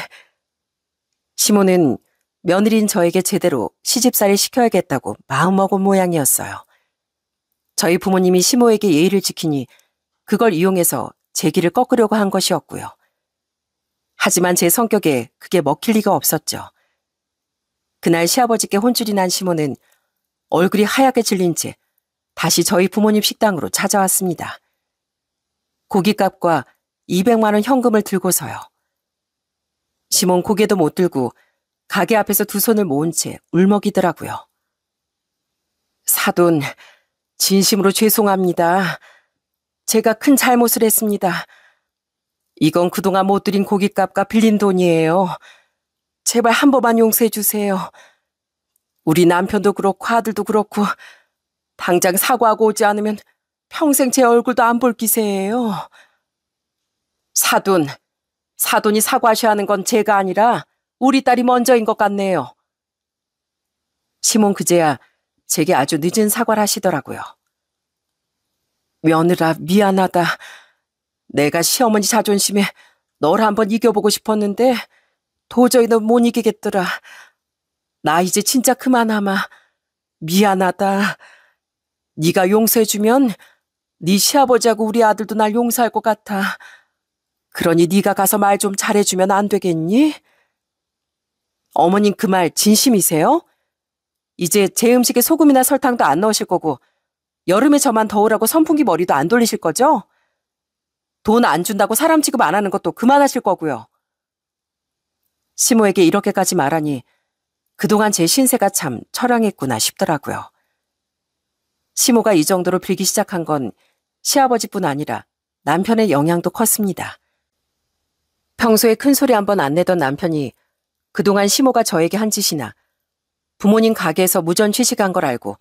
시모는 며느리인 저에게 제대로 시집살이 시켜야겠다고 마음먹은 모양이었어요. 저희 부모님이 시모에게 예의를 지키니 그걸 이용해서 제 길을 꺾으려고 한 것이었고요. 하지만 제 성격에 그게 먹힐 리가 없었죠. 그날 시아버지께 혼쭐이 난 시모는 얼굴이 하얗게 질린 채 다시 저희 부모님 식당으로 찾아왔습니다. 고깃값과 200만 원 현금을 들고서요. 시몬 고개도 못 들고 가게 앞에서 두 손을 모은 채 울먹이더라고요. 사돈, 진심으로 죄송합니다. 제가 큰 잘못을 했습니다. 이건 그동안 못 드린 고깃값과 빌린 돈이에요. 제발 한 번만 용서해 주세요. 우리 남편도 그렇고 아들도 그렇고 당장 사과하고 오지 않으면 평생 제 얼굴도 안 볼 기세예요. 사돈이 사과하셔야 하는 건 제가 아니라 우리 딸이 먼저인 것 같네요. 시몬 그제야 제게 아주 늦은 사과를 하시더라고요. 며느라 미안하다. 내가 시어머니 자존심에 널 한번 이겨보고 싶었는데 도저히 너 못 이기겠더라. 나 이제 진짜 그만하마. 미안하다. 네가 용서해주면 네 시아버지하고 우리 아들도 날 용서할 것 같아. 그러니 네가 가서 말 좀 잘해주면 안 되겠니? 어머님 그 말 진심이세요? 이제 제 음식에 소금이나 설탕도 안 넣으실 거고 여름에 저만 더우라고 선풍기 머리도 안 돌리실 거죠? 돈 안 준다고 사람 취급 안 하는 것도 그만하실 거고요. 시모에게 이렇게까지 말하니 그동안 제 신세가 참 처량했구나 싶더라고요. 시모가 이 정도로 빌기 시작한 건 시아버지뿐 아니라 남편의 영향도 컸습니다. 평소에 큰 소리 한 번 안 내던 남편이 그동안 시모가 저에게 한 짓이나 부모님 가게에서 무전 취직한 걸 알고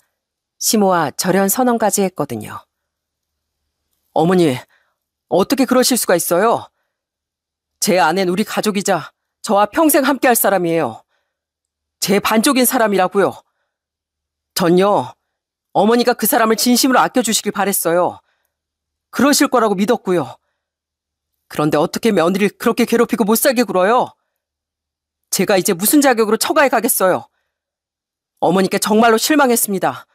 시모와 절연 선언까지 했거든요. 어머니, 어떻게 그러실 수가 있어요? 제 아내는 우리 가족이자 저와 평생 함께할 사람이에요. 제 반쪽인 사람이라고요. 전요, 어머니가 그 사람을 진심으로 아껴주시길 바랬어요. 그러실 거라고 믿었고요. 그런데 어떻게 며느리를 그렇게 괴롭히고 못살게 굴어요? 제가 이제 무슨 자격으로 처가에 가겠어요? 어머니께 정말로 실망했습니다.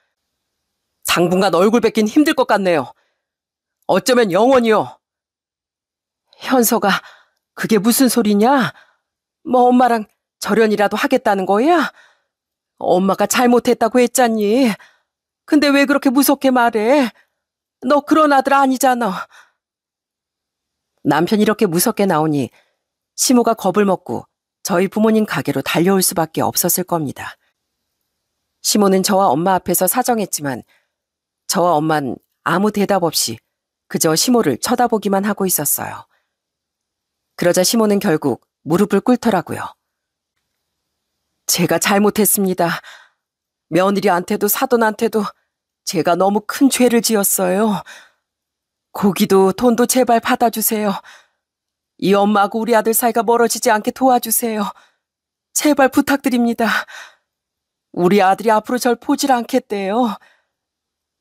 당분간 얼굴 뵙긴 힘들 것 같네요. 어쩌면 영원히요. 현서가 그게 무슨 소리냐? 뭐 엄마랑 절연이라도 하겠다는 거야? 엄마가 잘못했다고 했잖니. 근데 왜 그렇게 무섭게 말해? 너 그런 아들 아니잖아. 남편이 이렇게 무섭게 나오니 시모가 겁을 먹고 저희 부모님 가게로 달려올 수밖에 없었을 겁니다. 시모는 저와 엄마 앞에서 사정했지만 저와 엄만 아무 대답 없이 그저 시모를 쳐다보기만 하고 있었어요. 그러자 시모는 결국 무릎을 꿇더라고요. 제가 잘못했습니다. 며느리한테도 사돈한테도 제가 너무 큰 죄를 지었어요. 고기도 돈도 제발 받아주세요. 이 엄마하고 우리 아들 사이가 멀어지지 않게 도와주세요. 제발 부탁드립니다. 우리 아들이 앞으로 절 보질 않겠대요.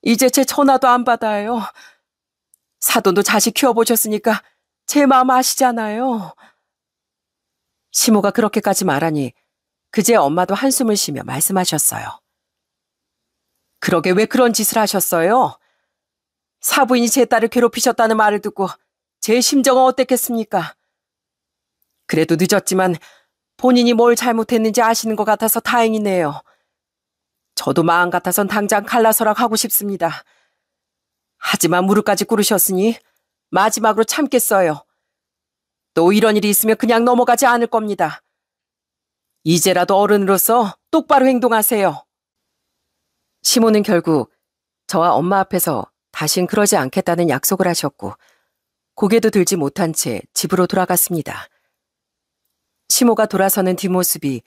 이제 제 전화도 안 받아요. 사돈도 자식 키워보셨으니까 제 마음 아시잖아요. 시모가 그렇게까지 말하니 그제 엄마도 한숨을 쉬며 말씀하셨어요. 그러게 왜 그런 짓을 하셨어요? 사부인이 제 딸을 괴롭히셨다는 말을 듣고 제 심정은 어땠겠습니까? 그래도 늦었지만 본인이 뭘 잘못했는지 아시는 것 같아서 다행이네요. 저도 마음 같아선 당장 갈라서락하고 싶습니다. 하지만 무릎까지 꿇으셨으니 마지막으로 참겠어요. 또 이런 일이 있으면 그냥 넘어가지 않을 겁니다. 이제라도 어른으로서 똑바로 행동하세요. 시모는 결국 저와 엄마 앞에서 다신 그러지 않겠다는 약속을 하셨고 고개도 들지 못한 채 집으로 돌아갔습니다. 시모가 돌아서는 뒷모습이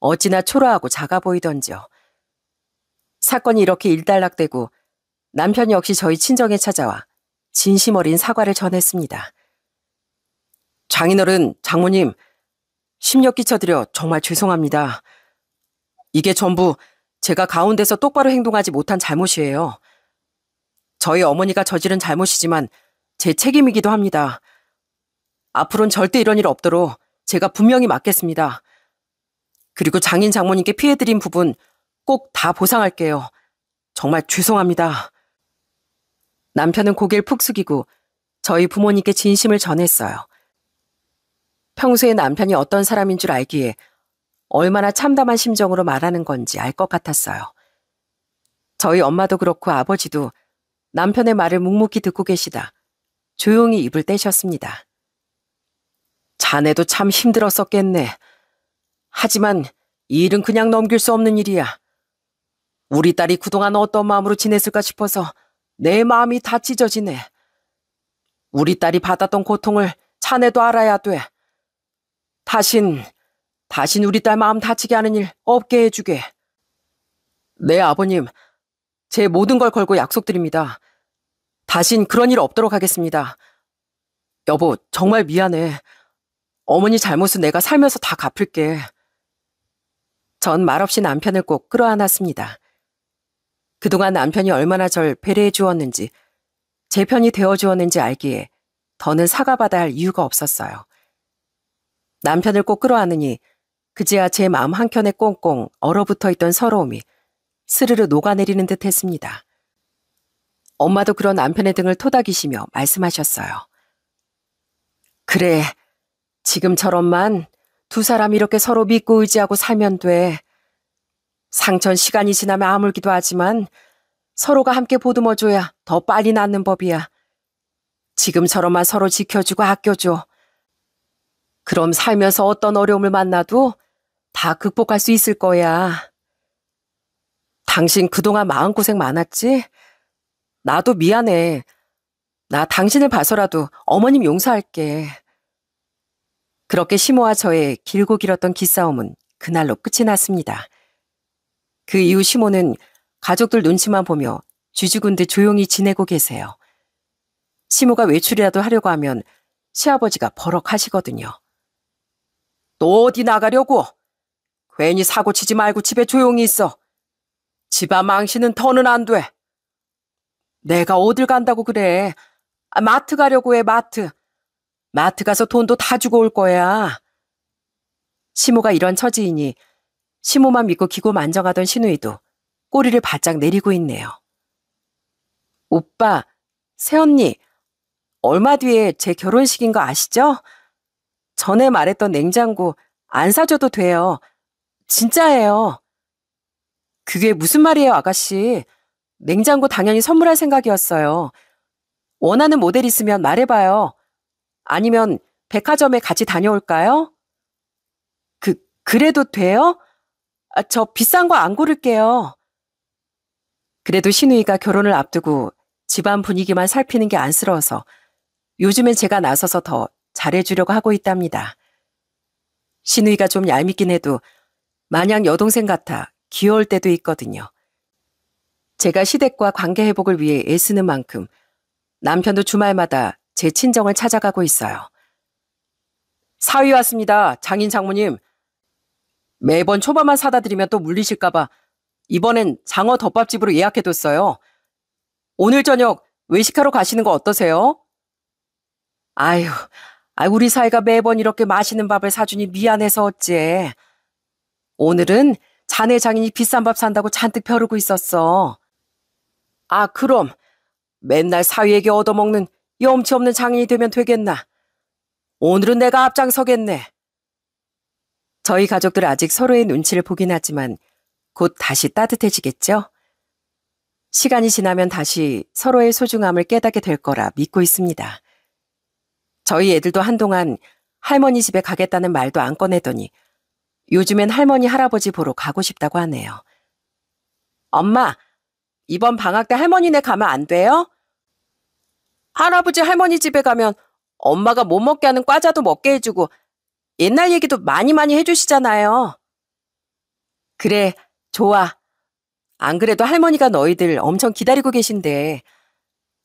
어찌나 초라하고 작아 보이던지요. 사건이 이렇게 일단락되고 남편 역시 저희 친정에 찾아와 진심 어린 사과를 전했습니다. 장인어른, 장모님, 심력 끼쳐드려 정말 죄송합니다. 이게 전부 제가 가운데서 똑바로 행동하지 못한 잘못이에요. 저희 어머니가 저지른 잘못이지만 제 책임이기도 합니다. 앞으로는 절대 이런 일 없도록 제가 분명히 막겠습니다. 그리고 장인 장모님께 피해드린 부분 꼭 다 보상할게요. 정말 죄송합니다. 남편은 고개를 푹 숙이고 저희 부모님께 진심을 전했어요. 평소에 남편이 어떤 사람인 줄 알기에 얼마나 참담한 심정으로 말하는 건지 알 것 같았어요. 저희 엄마도 그렇고 아버지도 남편의 말을 묵묵히 듣고 계시다 조용히 입을 떼셨습니다. 자네도 참 힘들었었겠네. 하지만 이 일은 그냥 넘길 수 없는 일이야. 우리 딸이 그동안 어떤 마음으로 지냈을까 싶어서 내 마음이 다 찢어지네. 우리 딸이 받았던 고통을 자네도 알아야 돼. 다신 우리 딸 마음 다치게 하는 일 없게 해주게. 네, 아버님. 제 모든 걸 걸고 약속드립니다. 다신 그런 일 없도록 하겠습니다. 여보, 정말 미안해. 어머니 잘못은 내가 살면서 다 갚을게. 전 말없이 남편을 꼭 끌어안았습니다. 그동안 남편이 얼마나 절 배려해 주었는지, 제 편이 되어 주었는지 알기에 더는 사과받아야 할 이유가 없었어요. 남편을 꼭 끌어안으니 그제야 제 마음 한켠에 꽁꽁 얼어붙어 있던 서러움이 스르르 녹아내리는 듯 했습니다. 엄마도 그런 남편의 등을 토닥이시며 말씀하셨어요. 그래, 지금처럼만 두 사람 이렇게 서로 믿고 의지하고 살면 돼. 상처는 시간이 지나면 아물기도 하지만 서로가 함께 보듬어줘야 더 빨리 낫는 법이야. 지금처럼만 서로 지켜주고 아껴줘. 그럼 살면서 어떤 어려움을 만나도 다 극복할 수 있을 거야. 당신 그동안 마음고생 많았지? 나도 미안해. 나 당신을 봐서라도 어머님 용서할게. 그렇게 시모와 저의 길고 길었던 기싸움은 그날로 끝이 났습니다. 그 이후 시모는 가족들 눈치만 보며 쥐죽은 듯 조용히 지내고 계세요. 시모가 외출이라도 하려고 하면 시아버지가 버럭하시거든요. 또 어디 나가려고? 괜히 사고 치지 말고 집에 조용히 있어. 집안 망신은 더는 안 돼. 내가 어딜 간다고 그래. 마트 가려고 해, 마트. 마트 가서 돈도 다 주고 올 거야. 시모가 이런 처지이니 시모만 믿고 기고 만정하던 시누이도 꼬리를 바짝 내리고 있네요. 오빠, 새언니, 얼마 뒤에 제 결혼식인 거 아시죠? 전에 말했던 냉장고 안 사줘도 돼요. 진짜예요. 그게 무슨 말이에요, 아가씨. 냉장고 당연히 선물할 생각이었어요. 원하는 모델 있으면 말해봐요. 아니면 백화점에 같이 다녀올까요? 그래도 돼요? 저 비싼 거 안 고를게요. 그래도 시누이가 결혼을 앞두고 집안 분위기만 살피는 게 안쓰러워서 요즘엔 제가 나서서 더 잘해주려고 하고 있답니다. 시누이가 좀 얄밉긴 해도 마냥 여동생 같아 귀여울 때도 있거든요. 제가 시댁과 관계 회복을 위해 애쓰는 만큼 남편도 주말마다 제 친정을 찾아가고 있어요. 사위 왔습니다, 장인 장모님. 매번 초밥만 사다 드리면 또 물리실까봐 이번엔 장어 덮밥집으로 예약해뒀어요. 오늘 저녁 외식하러 가시는 거 어떠세요? 아유, 우리 사이가 매번 이렇게 맛있는 밥을 사주니 미안해서 어째. 오늘은 자네 장인이 비싼 밥 산다고 잔뜩 벼르고 있었어. 그럼 맨날 사위에게 얻어먹는 염치 없는 장인이 되면 되겠나. 오늘은 내가 앞장서겠네. 저희 가족들 아직 서로의 눈치를 보긴 하지만 곧 다시 따뜻해지겠죠? 시간이 지나면 다시 서로의 소중함을 깨닫게 될 거라 믿고 있습니다. 저희 애들도 한동안 할머니 집에 가겠다는 말도 안 꺼내더니 요즘엔 할머니 할아버지 보러 가고 싶다고 하네요. 엄마, 이번 방학 때 할머니네 가면 안 돼요? 할아버지 할머니 집에 가면 엄마가 못 먹게 하는 과자도 먹게 해주고 옛날 얘기도 많이 해주시잖아요. 그래, 좋아. 안 그래도 할머니가 너희들 엄청 기다리고 계신데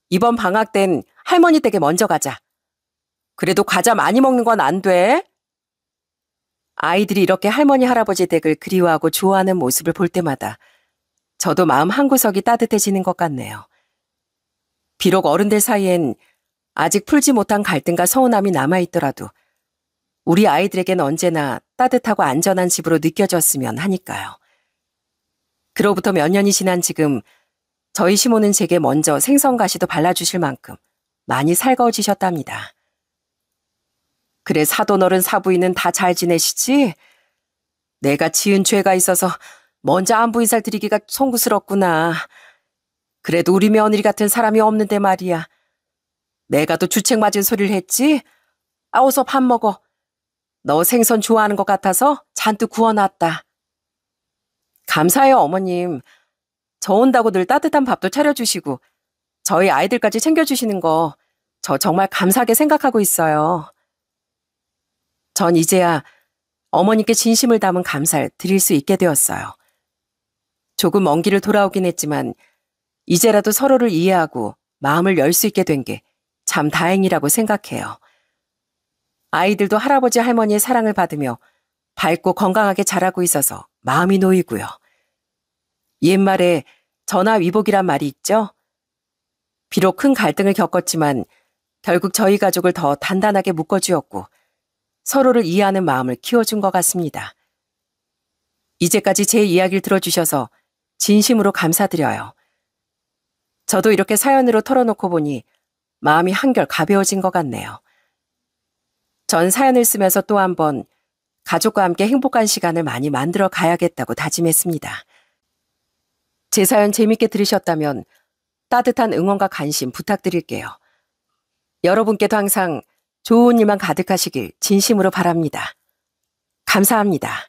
이번 방학 땐 할머니 댁에 먼저 가자. 그래도 과자 많이 먹는 건 안 돼. 아이들이 이렇게 할머니 할아버지 댁을 그리워하고 좋아하는 모습을 볼 때마다 저도 마음 한구석이 따뜻해지는 것 같네요. 비록 어른들 사이엔 아직 풀지 못한 갈등과 서운함이 남아있더라도 우리 아이들에겐 언제나 따뜻하고 안전한 집으로 느껴졌으면 하니까요. 그로부터 몇 년이 지난 지금 저희 시모는 제게 먼저 생선가시도 발라주실 만큼 많이 살가워지셨답니다. 그래, 사돈어른 사부인은 다 잘 지내시지? 내가 지은 죄가 있어서 먼저 안부 인사를 드리기가 송구스럽구나. 그래도 우리 며느리 같은 사람이 없는데 말이야. 내가 또 주책 맞은 소리를 했지? 어서 밥 먹어. 너 생선 좋아하는 것 같아서 잔뜩 구워놨다. 감사해요, 어머님. 저 온다고 늘 따뜻한 밥도 차려주시고 저희 아이들까지 챙겨주시는 거 저 정말 감사하게 생각하고 있어요. 전 이제야 어머니께 진심을 담은 감사를 드릴 수 있게 되었어요. 조금 먼 길을 돌아오긴 했지만 이제라도 서로를 이해하고 마음을 열 수 있게 된 게 참 다행이라고 생각해요. 아이들도 할아버지 할머니의 사랑을 받으며 밝고 건강하게 자라고 있어서 마음이 놓이고요. 옛말에 전화위복이란 말이 있죠? 비록 큰 갈등을 겪었지만 결국 저희 가족을 더 단단하게 묶어주었고 서로를 이해하는 마음을 키워준 것 같습니다. 이제까지 제 이야기를 들어주셔서 진심으로 감사드려요. 저도 이렇게 사연으로 털어놓고 보니 마음이 한결 가벼워진 것 같네요. 전 사연을 쓰면서 또 한 번 가족과 함께 행복한 시간을 많이 만들어 가야겠다고 다짐했습니다. 제 사연 재밌게 들으셨다면 따뜻한 응원과 관심 부탁드릴게요. 여러분께도 항상 좋은 일만 가득하시길 진심으로 바랍니다. 감사합니다.